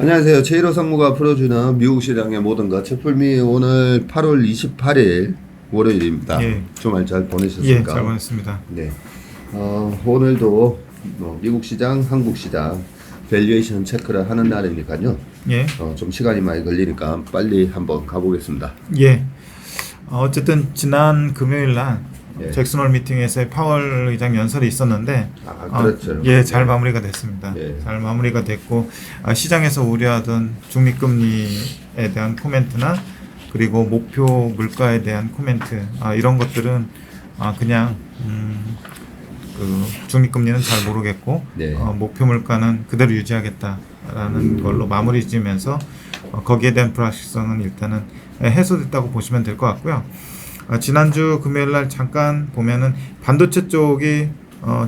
안녕하세요. 제1호 상무가 풀어주는 미국 시장의 모든 것. 채플미 오늘 8월 28일 월요일입니다. 예. 주말 잘 예, 보내셨습니까? 잘 보냈습니다. 네. 오늘도 미국 시장, 한국 시장 밸류에이션 체크를 하는 날이니까요. 예. 좀 시간이 많이 걸리니까 빨리 한번 가보겠습니다. 예. 어쨌든 지난 금요일 날 예. 잭슨홀 미팅에서 파월 의장 연설이 있었는데 그렇죠. 예, 잘 마무리가 됐습니다. 예. 잘 마무리가 됐고 시장에서 우려하던 중립금리에 대한 코멘트나 그리고 목표 물가에 대한 코멘트 이런 것들은 그냥 그 중립금리는 잘 모르겠고 네. 목표 물가는 그대로 유지하겠다라는 걸로 마무리 지으면서 거기에 대한 불확실성은 일단은 해소됐다고 보시면 될 것 같고요. 지난주 금요일 날 잠깐 보면은 반도체 쪽이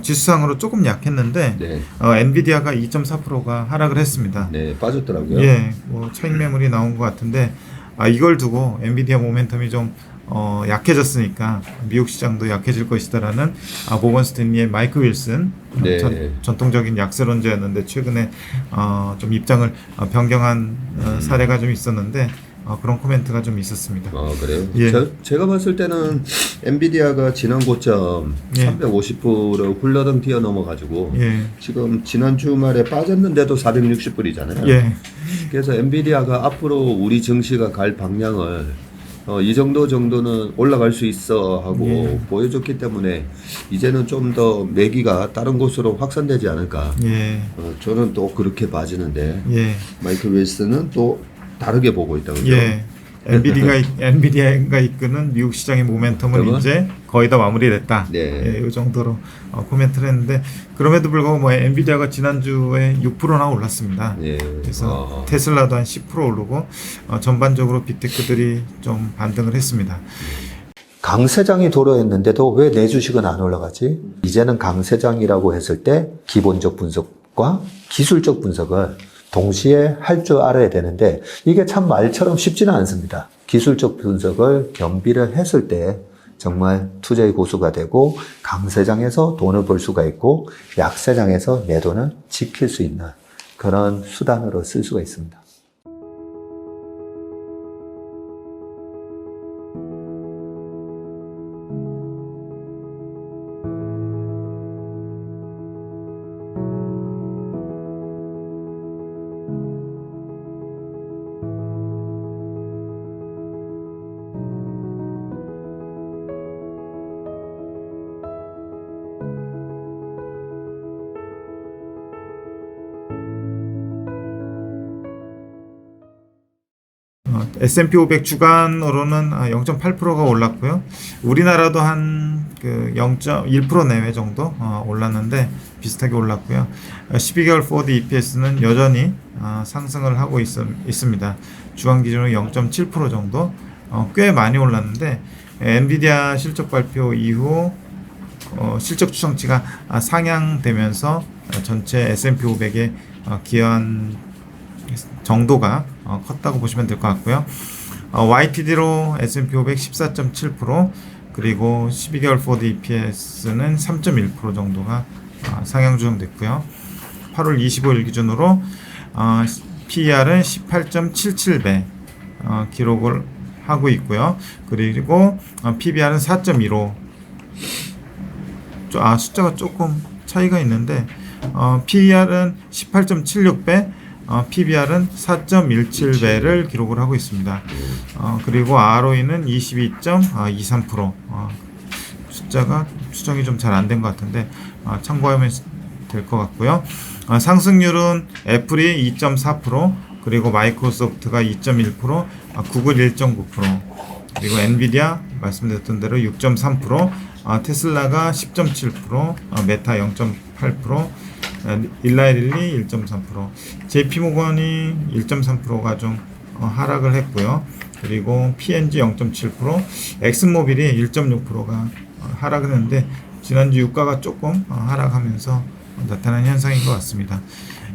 지수상으로 조금 약했는데 네. 엔비디아가 2.4%가 하락을 했습니다. 네, 빠졌더라고요. 예, 뭐 차익 매물이 나온 것 같은데 이걸 두고 엔비디아 모멘텀이 좀 약해졌으니까 미국 시장도 약해질 것이다라는 모건 스탠리의 마이크 윌슨 네. 전통적인 약세론자였는데 최근에 좀 입장을 변경한 사례가 좀 있었는데 그런 코멘트가 좀 있었습니다. 그래요? 예. 제가 봤을 때는 엔비디아가 지난 고점 예. 350불을 훌러덩 뛰어넘어가지고 예. 지금 지난 주말에 빠졌는데도 460불이잖아요. 예. 그래서 엔비디아가 앞으로 우리 증시가 갈 방향을 이 정도는 올라갈 수 있어 하고 예. 보여줬기 때문에 이제는 좀 더 매기가 다른 곳으로 확산되지 않을까. 예. 저는 또 그렇게 봐지는데 예. 마이클 윌슨은 또 다르게 보고 있다고요. 예. 엔비디아가 이끄는 미국 시장의 모멘텀은 그러면? 이제 거의 다 마무리됐다. 네. 예, 이 정도로 코멘트를 했는데 그럼에도 불구하고 뭐 엔비디아가 지난주에 6%나 올랐습니다. 예. 그래서 테슬라도 한 10% 오르고 전반적으로 빅테크들이 좀 반등을 했습니다. 강세장이 도래했는데도 왜 내 주식은 안 올라가지? 이제는 강세장이라고 했을 때 기본적 분석과 기술적 분석을 동시에 할 줄 알아야 되는데 이게 참 말처럼 쉽지는 않습니다. 기술적 분석을 겸비를 했을 때 정말 투자의 고수가 되고 강세장에서 돈을 벌 수가 있고 약세장에서 내 돈을 지킬 수 있는 그런 수단으로 쓸 수가 있습니다. S&P 500 주간으로는 0.8%가 올랐고요. 우리나라도 한 0.1% 내외 정도 올랐는데 비슷하게 올랐고요. 12개월 포워드 EPS는 여전히 상승을 하고 있습니다. 주간 기준으로 0.7% 정도 꽤 많이 올랐는데 엔비디아 실적 발표 이후 실적 추정치가 상향되면서 전체 S&P 500에 기여한 정도가 컸다고 보시면 될 것 같고요. YTD로 S&P 500 14.7% 그리고 12개월 포워드 EPS는 3.1% 정도가 상향 조정됐고요. 8월 25일 기준으로 PER은 18.77배 기록을 하고 있고요. 그리고 PBR은 4.15. 숫자가 조금 차이가 있는데 PER은 18.76배 PBR은 4.17배를 기록을 하고 있습니다. 그리고 ROE는 22.23%. 숫자가 추정이 좀 잘 안 된 것 같은데 참고하면 될 것 같고요. 상승률은 애플이 2.4%, 그리고 마이크로소프트가 2.1%, 구글 1.9%, 그리고 엔비디아 말씀드렸던 대로 6.3%, 테슬라가 10.7%, 메타 0.8%, 일라이릴리 1.3%, JP모건이 1.3%가 좀 하락을 했고요. 그리고 PNG 0.7%, 엑슨모빌이 1.6%가 하락을 했는데 지난주 유가가 조금 하락하면서 나타난 현상인 것 같습니다.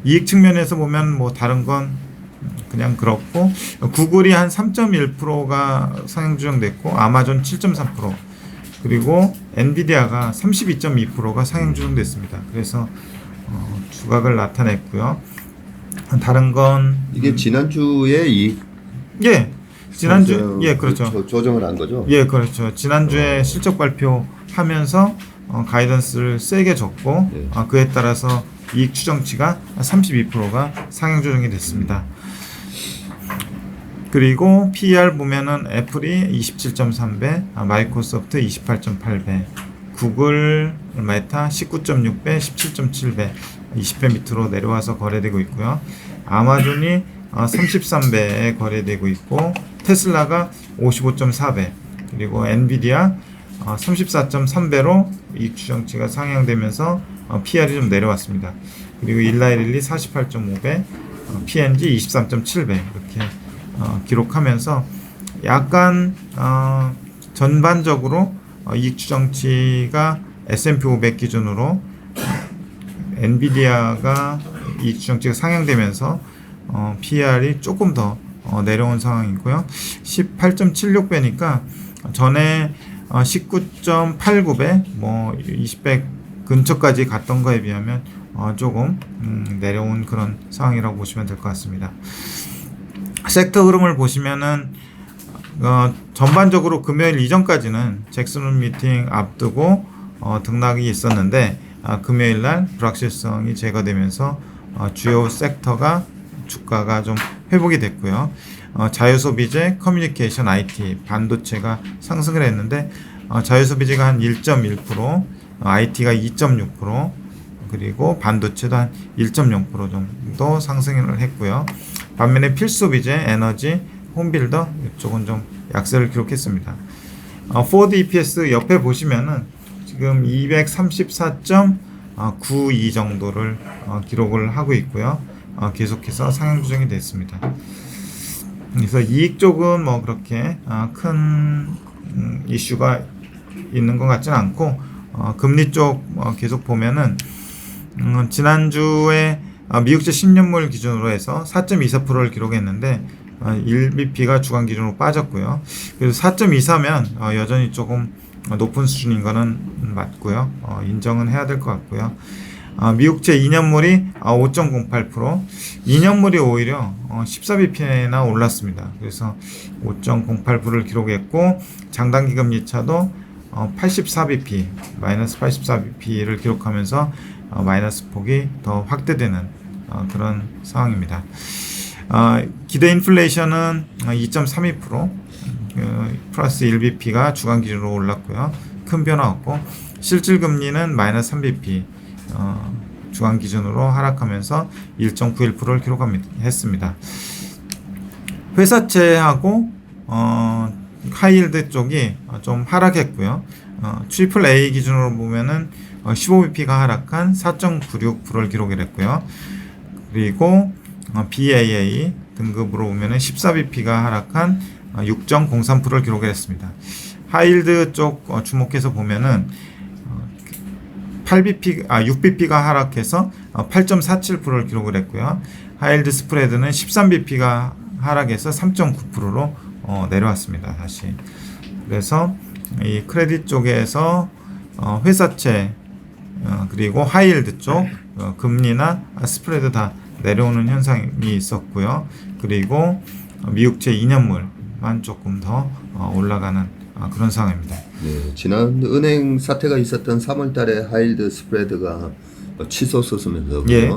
이익 측면에서 보면 뭐 다른 건 그냥 그렇고 구글이 한 3.1%가 상향 조정됐고 아마존 7.3%, 그리고 엔비디아가 32.2%가 상향 조정됐습니다. 그래서 주각을 나타냈고요. 다른 건 이게 지난주에 이 예. 지난주 그렇죠. 조정을 한 거죠. 예, 그렇죠. 지난주에 실적 발표하면서 가이던스를 세게 줬고 예. 그에 따라서 이익 추정치가 32%가 상향 조정이 됐습니다. 그리고 PER 보면은 애플이 27.3배, 마이크로소프트 28.8배, 구글, 메타 19.6배, 17.7배, 20배 밑으로 내려와서 거래되고 있고요. 아마존이 33배에 거래되고 있고, 테슬라가 55.4배, 그리고 엔비디아 34.3배로 이익 추정치가 상향되면서 PR이 좀 내려왔습니다. 그리고 일라이릴리 48.5배, P&G 23.7배 이렇게 기록하면서 약간 전반적으로 이익 추정치가 S&P 500 기준으로 엔비디아가 이익 추정치가 상향되면서 PER이 조금 더 내려온 상황이고요. 18.76배니까 전에 19.89배, 뭐 20배 근처까지 갔던 거에 비하면 조금 내려온 그런 상황이라고 보시면 될 것 같습니다. 섹터 흐름을 보시면은 전반적으로 금요일 이전까지는 잭슨 미팅 앞두고 등락이 있었는데 금요일 날 불확실성이 제거되면서 주요 섹터가 주가가 좀 회복이 됐고요. 자유소비재, 커뮤니케이션, IT, 반도체가 상승을 했는데 자유소비재가 한 1.1%, IT가 2.6%, 그리고 반도체도 한 1.0% 정도 상승을 했고요. 반면에 필수소비재, 에너지, 홈빌더 이쪽은 좀 약세를 기록했습니다. 포워드 EPS 옆에 보시면은 지금 234.92 정도를 기록을 하고 있고요. 계속해서 상향 조정이 됐습니다. 그래서 이익 쪽은 뭐 그렇게 큰 이슈가 있는 것 같지는 않고 금리 쪽 계속 보면은 지난주에 미국제 10년물 기준으로 해서 4.24%를 기록했는데 1bp가 주간 기준으로 빠졌고요. 그래서 4.24면 여전히 조금 높은 수준인 거는 맞고요. 인정은 해야 될 것 같고요. 미국제 2년물이 5.08%, 2년물이 오히려 14bp나 올랐습니다. 그래서 5.08%를 기록했고 장단기 금리차도 84bp, 마이너스 84bp를 기록하면서 마이너스 폭이 더 확대되는 그런 상황입니다. 기대 인플레이션은 2.32%, 플러스 1bp가 주간 기준으로 올랐고요. 큰 변화 없고 실질 금리는 마이너스 3bp, 주간 기준으로 하락하면서 1.91%를 기록했습니다. 회사채하고 하이힐드 쪽이 좀 하락했고요. 트리플 A 기준으로 보면은 15bp가 하락한 4.96%를 기록을 했고요. 그리고 BAA 등급으로 보면은 14bp가 하락한 6.03%를 기록을 했습니다. 하이힐드 쪽 주목해서 보면은 6bp가 하락해서 8.47%를 기록을 했고요. 하이힐드 스프레드는 13bp가 하락해서 3.9%로 내려왔습니다. 다시. 그래서 이 크레딧 쪽에서 회사채 그리고 하이힐드 쪽 금리나 스프레드 다 내려오는 현상이 있었고요. 그리고 미국채 2년물만 조금 더 올라가는 그런 상황입니다. 네, 지난 은행 사태가 있었던 3월달에 하이힐드 스프레드가 치솟았으면서 예.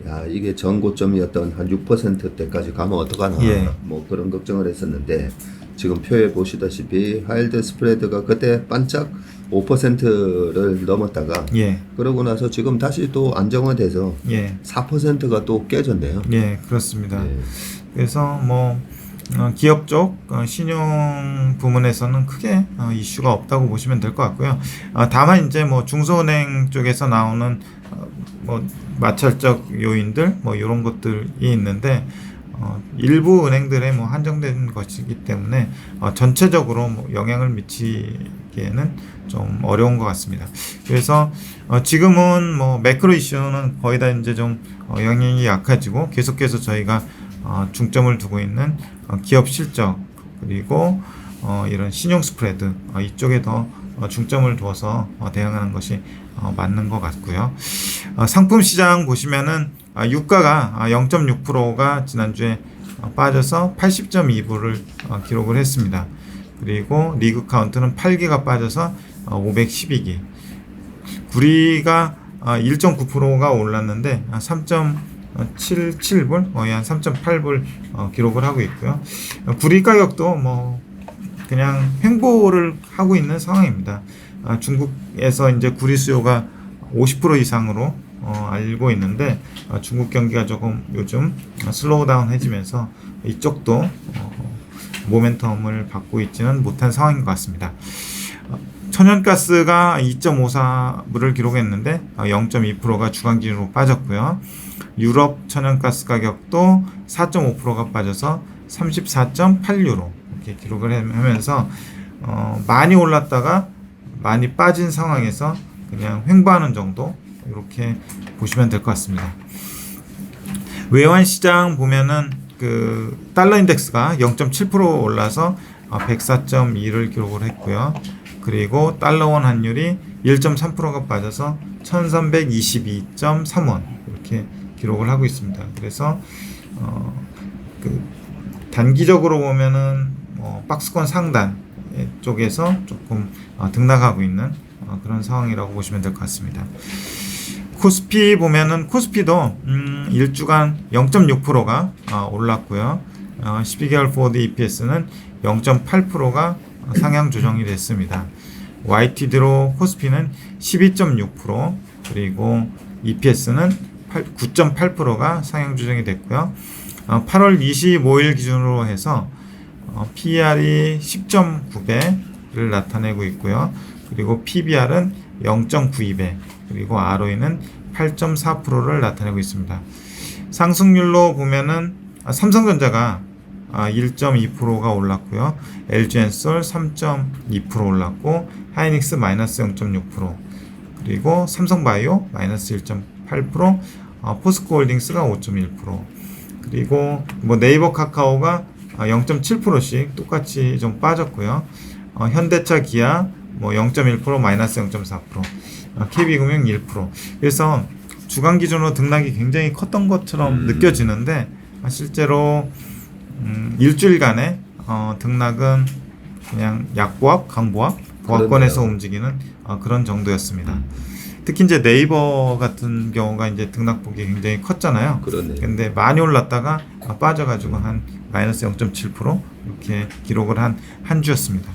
야 이게 전고점이었던 한 6%대까지 가면 어떡하나 예. 뭐 그런 걱정을 했었는데 지금 표에 보시다시피 하이힐드 스프레드가 그때 반짝 5%를 넘었다가 예. 그러고 나서 지금 다시 또 안정화돼서 예. 4%가 또 깨졌네요. 예, 그렇습니다. 예. 그래서 뭐 기업 쪽 신용 부문에서는 크게 이슈가 없다고 보시면 될 것 같고요. 다만 이제 뭐 중소은행 쪽에서 나오는 뭐 마찰적 요인들 뭐 이런 것들이 있는데 일부 은행들의 뭐 한정된 것이기 때문에 전체적으로 뭐 영향을 미치기에는 좀 어려운 것 같습니다. 그래서 지금은 뭐 매크로 이슈는 거의 다 이제 좀 영향이 약해지고 계속해서 저희가 중점을 두고 있는 기업 실적 그리고 이런 신용 스프레드 이쪽에 더 중점을 두어서 대응하는 것이 맞는 것 같고요. 상품 시장 보시면은 유가가 0.6%가 지난주에 빠져서 80.2불을 기록을 했습니다. 그리고 리그 카운트는 8기가 빠져서 512기. 구리가 1.9%가 올랐는데 3.77불, 거의 한 3.8불 기록을 하고 있고요. 구리 가격도 뭐 그냥 횡보를 하고 있는 상황입니다. 중국에서 이제 구리 수요가 50% 이상으로 알고 있는데 중국 경기가 조금 요즘 슬로우 다운 해지면서 이쪽도 모멘텀을 받고 있지는 못한 상황인 것 같습니다. 천연가스가 2.54불을 기록했는데 0.2%가 주간 기준으로 빠졌고요. 유럽 천연가스 가격도 4.5%가 빠져서 34.8유로 이렇게 기록을 하면서 많이 올랐다가 많이 빠진 상황에서 그냥 횡보하는 정도 이렇게 보시면 될 것 같습니다. 외환 시장 보면은 그 달러 인덱스가 0.7% 올라서 104.2를 기록을 했고요. 그리고 달러원 환율이 1.3%가 빠져서 1322.3원 이렇게 기록을 하고 있습니다. 그래서 그 단기적으로 보면은 박스권 상단 쪽에서 조금 등락하고 있는 그런 상황이라고 보시면 될 것 같습니다. 코스피 보면은 코스피도 1주간 0.6%가 올랐고요. 12개월 포워드 EPS는 0.8%가 상향 조정이 됐습니다. YTD로 코스피는 12.6% 그리고 EPS는 9.8%가 상향 조정이 됐고요. 8월 25일 기준으로 해서 PER이 10.9배를 나타내고 있고요. 그리고 PBR은 0.92배 그리고 ROE는 8.4%를 나타내고 있습니다. 상승률로 보면은 삼성전자가 1.2%가 올랐고요. LG엔솔 3.2% 올랐고 하이닉스 마이너스 0.6% 그리고 삼성바이오 마이너스 1.8% 포스코홀딩스가 5.1% 그리고 뭐 네이버 카카오가 0.7%씩 똑같이 좀 빠졌고요. 현대차 기아 뭐 0.1% 마이너스 0.4% KB금융 1%. 그래서 주간 기준으로 등락이 굉장히 컸던 것처럼 느껴지는데 실제로 일주일간의 등락은 그냥 약보합, 강보합, 보합권에서 그렇네요. 움직이는 그런 정도였습니다. 특히 이제 네이버 같은 경우가 이제 등락폭이 굉장히 컸잖아요. 그러네요. 근데 많이 올랐다가 빠져가지고 한 마이너스 0.7% 이렇게 기록을 한 주였습니다.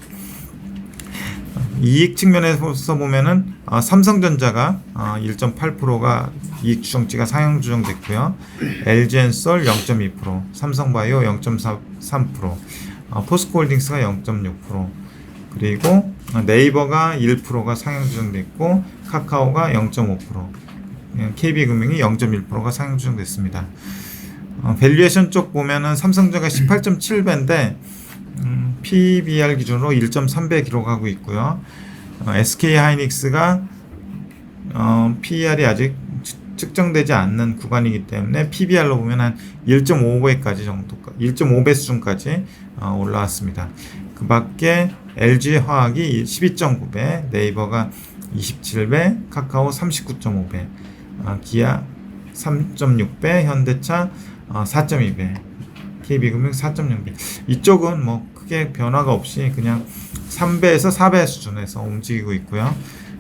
이익 측면에서 보면은 삼성전자가 1.8%가 이익 추정치가 상향 조정됐고요. LG엔솔 0.2%, 삼성바이오 0.3%, 포스코홀딩스가 0.6%, 그리고 네이버가 1%가 상향 조정됐고 카카오가 0.5%, KB금융이 0.1%가 상향 조정됐습니다. 밸류에이션 쪽 보면은 삼성전자가 18.7배인데 PBR 기준으로 1.3배 기록하고 있고요. SK 하이닉스가 PER이 아직 측정되지 않는 구간이기 때문에 PBR로 보면 한 1.5배까지 정도, 1.5배 수준까지 올라왔습니다. 그 밖에 LG 화학이 12.9배, 네이버가 27배, 카카오 39.5배, 기아 3.6배, 현대차 4.2배, KB금융 4.0배. 이쪽은 뭐 크게 변화가 없이 그냥 3배에서 4배 수준에서 움직이고 있고요.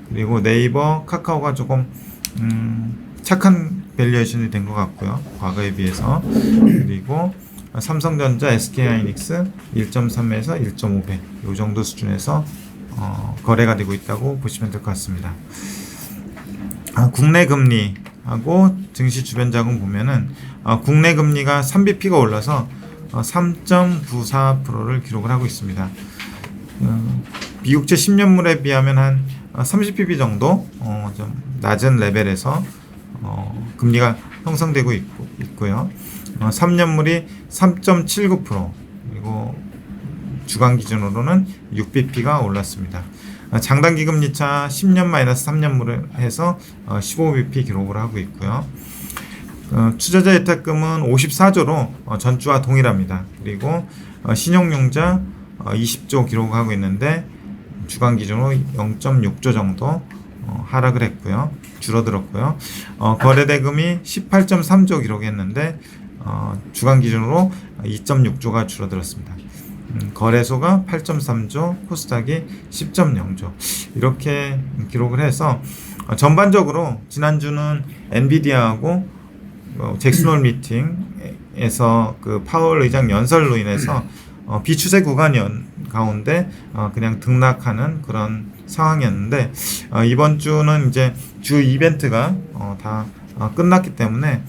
그리고 네이버, 카카오가 조금 착한 밸류에이션이 된 것 같고요. 과거에 비해서. 그리고 삼성전자, SK하이닉스 1.3에서 1.5배 이 정도 수준에서 거래가 되고 있다고 보시면 될 것 같습니다. 국내 금리하고 증시 주변 자금 보면은 국내 금리가 3bp가 올라서 3.94%를 기록을 하고 있습니다. 미국채 10년물에 비하면 한 30bp 정도 좀 낮은 레벨에서 금리가 형성되고 있고요. 3년물이 3.79% 그리고 주간 기준으로는 6bp가 올랐습니다. 장단기 금리차 10년 마이너스 3년물을 해서 15bp 기록을 하고 있고요. 투자자 예탁금은 54조로 전주와 동일합니다. 그리고 신용융자 20조 기록하고 있는데 주간 기준으로 0.6조 정도 하락을 했고요. 줄어들었고요. 거래 대금이 18.3조 기록했는데 주간 기준으로 2.6조가 줄어들었습니다. 거래소가 8.3조, 코스닥이 10.0조 이렇게 기록을 해서 전반적으로 지난주는 엔비디아하고 잭슨홀 미팅에서 그 파월 의장 연설로 인해서 비추세 구간 가운데 그냥 등락하는 그런 상황이었는데 이번 주는 이제 주 이벤트가 다 끝났기 때문에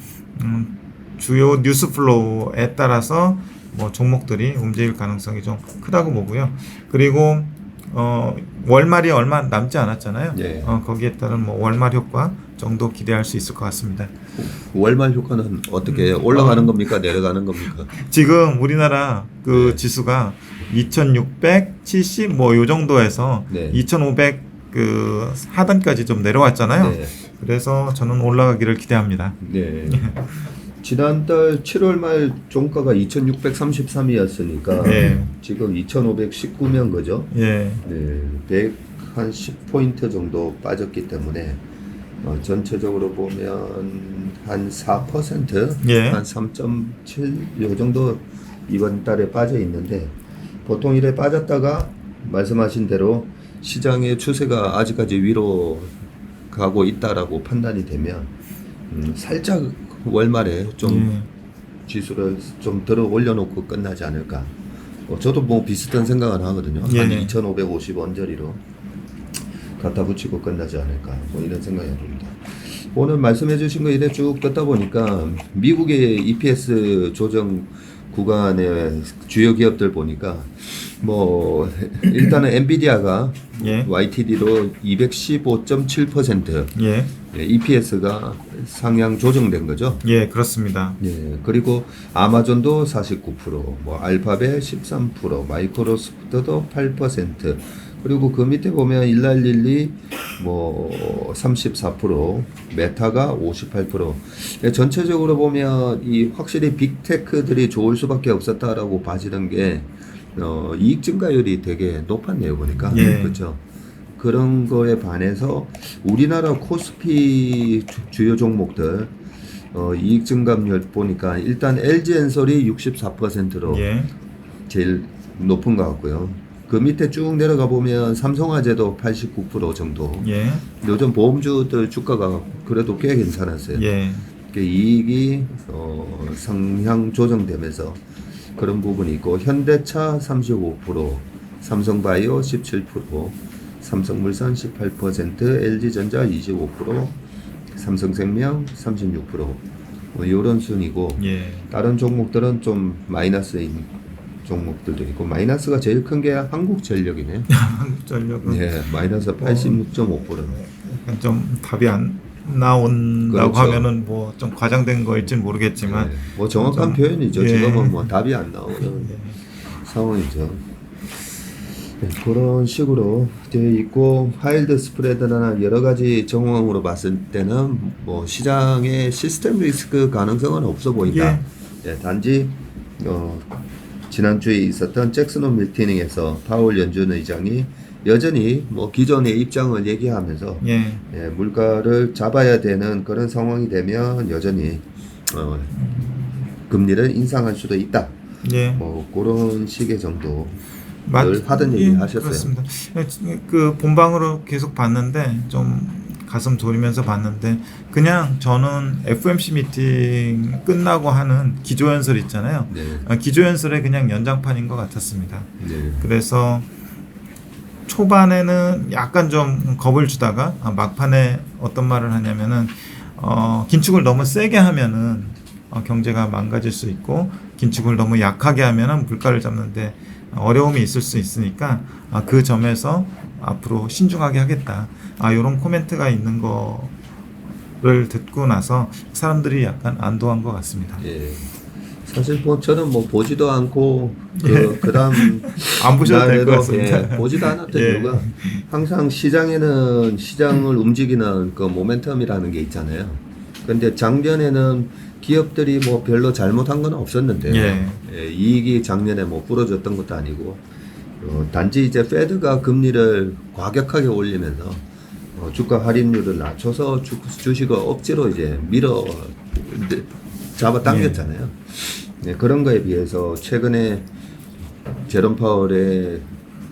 주요 뉴스 플로우에 따라서 뭐 종목들이 움직일 가능성이 좀 크다고 보고요. 그리고 월말이 얼마 남지 않았잖아요. 예. 거기에 따른 뭐 월말 효과 정도 기대할 수 있을 것 같습니다. 월말 효과는 어떻게 올라가는 겁니까? 내려가는 겁니까? 지금 우리나라 그 네. 지수가 2670 뭐 요 정도에서 네. 2500 그 하단까지 좀 내려왔잖아요. 네. 그래서 저는 올라가기를 기대합니다. 네. 지난달 7월 말 종가가 2633이었으니까 네. 지금 2519면 그죠? 예. 네. 110포인트 정도 빠졌기 때문에 전체적으로 보면 한 4%, 예. 한 3.7 요 정도 이번 달에 빠져 있는데 보통 이래 빠졌다가 말씀하신 대로 시장의 추세가 아직까지 위로 가고 있다라고 판단이 되면 살짝 월말에 좀 지수를 좀 들어 올려놓고 끝나지 않을까. 저도 뭐 비슷한 생각을 하거든요. 한 2,550원짜리로 갖다 붙이고 끝나지 않을까. 뭐 이런 생각이 듭니다. 오늘 말씀해주신 거 이래 쭉 듣다 보니까 미국의 EPS 조정 구간의 주요 기업들 보니까 뭐 일단은 엔비디아가 예. YTD로 215.7%, 예. EPS가 상향 조정된 거죠. 예, 그렇습니다. 예, 그리고 아마존도 49%, 뭐 알파벳 13%, 마이크로소프트도 8%, 그리고 그 밑에 보면 일랄릴리 뭐 34%, 메타가 58%. 예, 전체적으로 보면 이 확실히 빅테크들이 좋을 수밖에 없었다라고 봐지는 게 이익 증가율이 되게 높았네요 보니까. 예. 그렇죠. 그런 거에 반해서 우리나라 코스피 주요 종목들 이익 증가율 보니까 일단 LG엔솔이 64%로 예. 제일 높은 것 같고요. 그 밑에 쭉 내려가 보면 삼성화재도 89% 정도. 예. 요즘 보험주들 주가가 그래도 꽤 괜찮았어요. 예. 이익이 상향 조정되면서 그런 부분이 있고 현대차 35%, 삼성바이오 17%, 삼성물산 18%, LG전자 25%, 삼성생명 36%. 뭐 이런 순이고 예. 다른 종목들은 좀 마이너스인 종목들도 있고 마이너스가 제일 큰 게 한국전력이네요. 한국전력은 네, 마이너스 86.5%. 약간 좀 답이 안 나온다고 그렇죠. 하면은 뭐 좀 과장된 거일지는 모르겠지만 네, 뭐 정확한 좀, 표현이죠. 예. 지금은 뭐 답이 안 나오는 상황이죠. 네, 그런 식으로 되어 있고 하일드 스프레드나 여러 가지 정황으로 봤을 때는 뭐 시장의 시스템 리스크 가능성은 없어 보인다. 예, 단지 지난주에 있었던 잭슨홀 미팅에서 파월 연준 의장이 여전히 뭐 기존의 입장을 얘기하면서 예. 예, 물가를 잡아야 되는 그런 상황이 되면 여전히 금리를 인상할 수도 있다. 예. 뭐 그런 식의 정도 늘 하던 얘기 하셨어요. 그렇습니다. 그 본방으로 계속 봤는데 좀 가슴 졸이면서 봤는데 그냥 저는 FOMC 미팅 끝나고 하는 기조연설 있잖아요. 네. 기조연설의 그냥 연장판인 것 같았습니다. 네. 그래서 초반에는 약간 좀 겁을 주다가 막판에 어떤 말을 하냐면은 긴축을 너무 세게 하면은 경제가 망가질 수 있고 긴축을 너무 약하게 하면은 물가를 잡는데 어려움이 있을 수 있으니까 그 점에서 앞으로 신중하게 하겠다. 이런 코멘트가 있는 거를 듣고 나서 사람들이 약간 안도한 것 같습니다. 예. 사실 뭐 저는 뭐 보지도 않고 그다음 안 보셔도 될 것 날에도, 같습니다. 예, 보지도 않았던 예. 이유가 항상 시장에는 시장을 움직이는 그 모멘텀이라는 게 있잖아요. 그런데 작년에는 기업들이 뭐 별로 잘못한 건 없었는데 예. 이익이 작년에 뭐 부러졌던 것도 아니고 단지 이제 페드가 금리를 과격하게 올리면서 주가 할인율을 낮춰서 주식을 억지로 이제 밀어 잡아당겼잖아요. 네, 그런 거에 비해서 최근에 제롬 파월의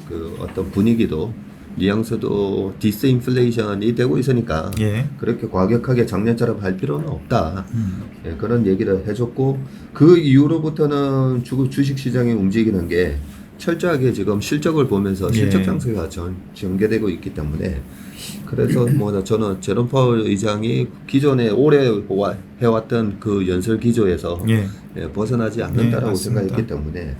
그 어떤 분위기도 뉘앙스도 디스인플레이션이 되고 있으니까 예. 그렇게 과격하게 작년처럼 할 필요는 없다. 예, 그런 얘기를 해줬고 그 이후로부터는 주식 시장이 움직이는 게 철저하게 지금 실적을 보면서 예. 실적 장세가 전개되고 있기 때문에 그래서 뭐 저는 제롬 파월 의장이 기존에 오래 해왔던 그 연설 기조에서 예. 예, 벗어나지 않는다라고 맞습니다. 생각했기 때문에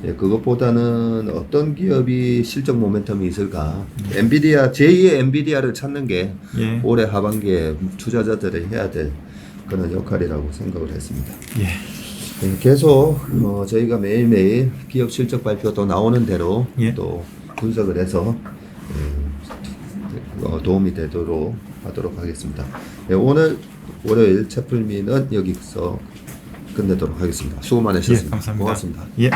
예, 그것보다는 어떤 기업이 실적 모멘텀이 있을까 엔비디아 제2의 엔비디아를 찾는 게 예. 올해 하반기에 투자자들이 해야 될 그런 역할이라고 생각을 했습니다. 예. 예, 계속 저희가 매일매일 기업 실적 발표도 나오는 대로 예. 또 분석을 해서 도움이 되도록 하도록 하겠습니다. 예, 오늘 월요일 채플미는 여기서 끝내도록 하겠습니다. 수고 많으셨습니다. 예, 감사합니다. 고맙습니다. 예.